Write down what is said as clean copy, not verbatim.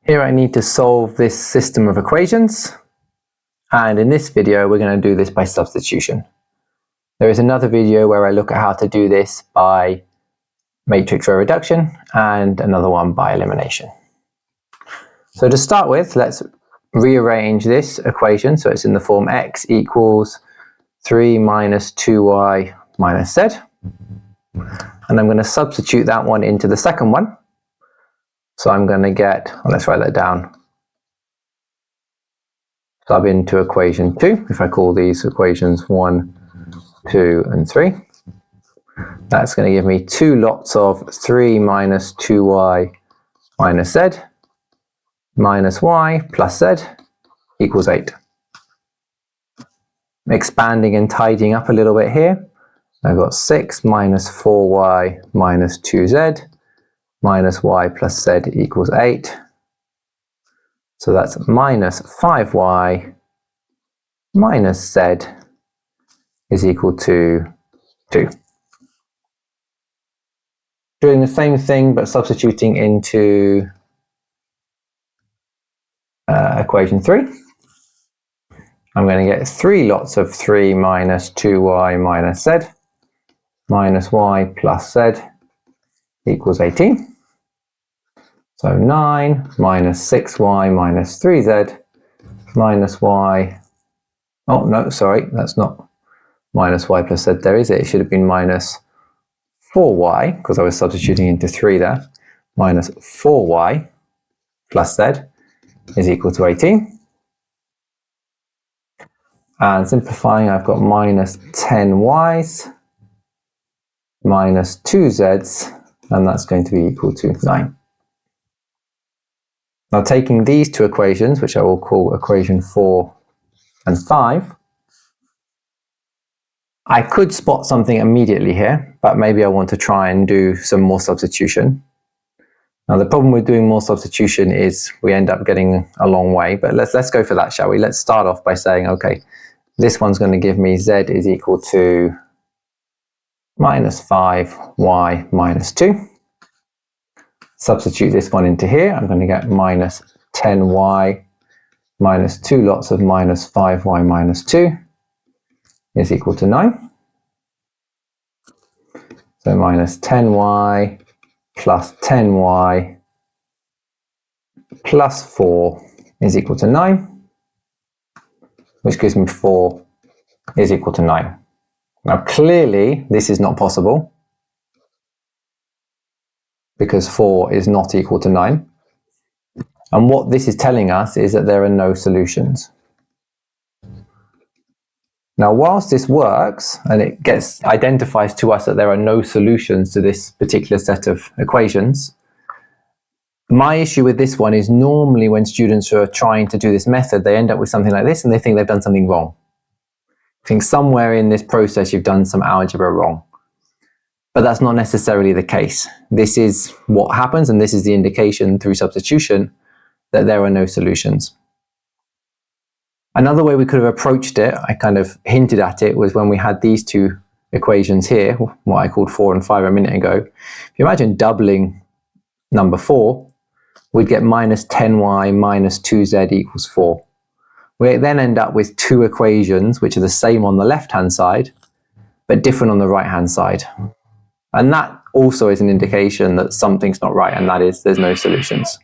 Here I need to solve this system of equations, and in this video we're going to do this by substitution. There is another video where I look at how to do this by matrix row reduction and another one by elimination. So to start with, let's rearrange this equation so it's in the form x equals 3 minus 2y minus z, and I'm going to substitute that one into the second one. So I'm going to get, let's write that down, sub into equation 2, if I call these equations 1, 2 and 3. That's going to give me two lots of 3 minus 2y minus z minus y plus z equals 8. Expanding and tidying up a little bit here, I've got 6 minus 4y minus 2z minus y plus z equals 8. So that's minus 5y minus z is equal to 2. Doing the same thing but substituting into equation 3. I'm going to get 3 lots of 3 minus 2y minus z minus y plus z equals 18. So 9 minus 6y minus 3z minus y, oh no, sorry, that's not minus y plus z there, is it? It should have been minus 4y, because I was substituting into 3 there, minus 4y plus z is equal to 18. And simplifying, I've got minus 10y's minus 2z's, and that's going to be equal to 9. Now taking these two equations, which I will call equation 4 and 5, I could spot something immediately here, but maybe I want to try and do some more substitution. Now the problem with doing more substitution is we end up getting a long way, but let's go for that, shall we? Let's start off by saying, okay, this one's going to give me z is equal to minus 5y minus 2. Substitute this one into here. I'm going to get minus 10y minus 2 lots of minus 5y minus 2 is equal to 9. So minus 10y plus 10y plus 4 is equal to 9, which gives me 4 is equal to 9. Now clearly this is not possible, because 4 is not equal to 9. And what this is telling us is that there are no solutions. Now, whilst this works, and it identifies to us that there are no solutions to this particular set of equations, my issue with this one is normally when students are trying to do this method, they end up with something like this and they think they've done something wrong. I think somewhere in this process you've done some algebra wrong. But that's not necessarily the case. This is what happens, and this is the indication through substitution that there are no solutions. Another way we could have approached it, I kind of hinted at it, was when we had these two equations here, what I called 4 and 5 a minute ago. If you imagine doubling number 4, we'd get minus 10y minus 2z equals 4. We then end up with two equations which are the same on the left-hand side, but different on the right-hand side. And that also is an indication that something's not right, and that is there's no solutions.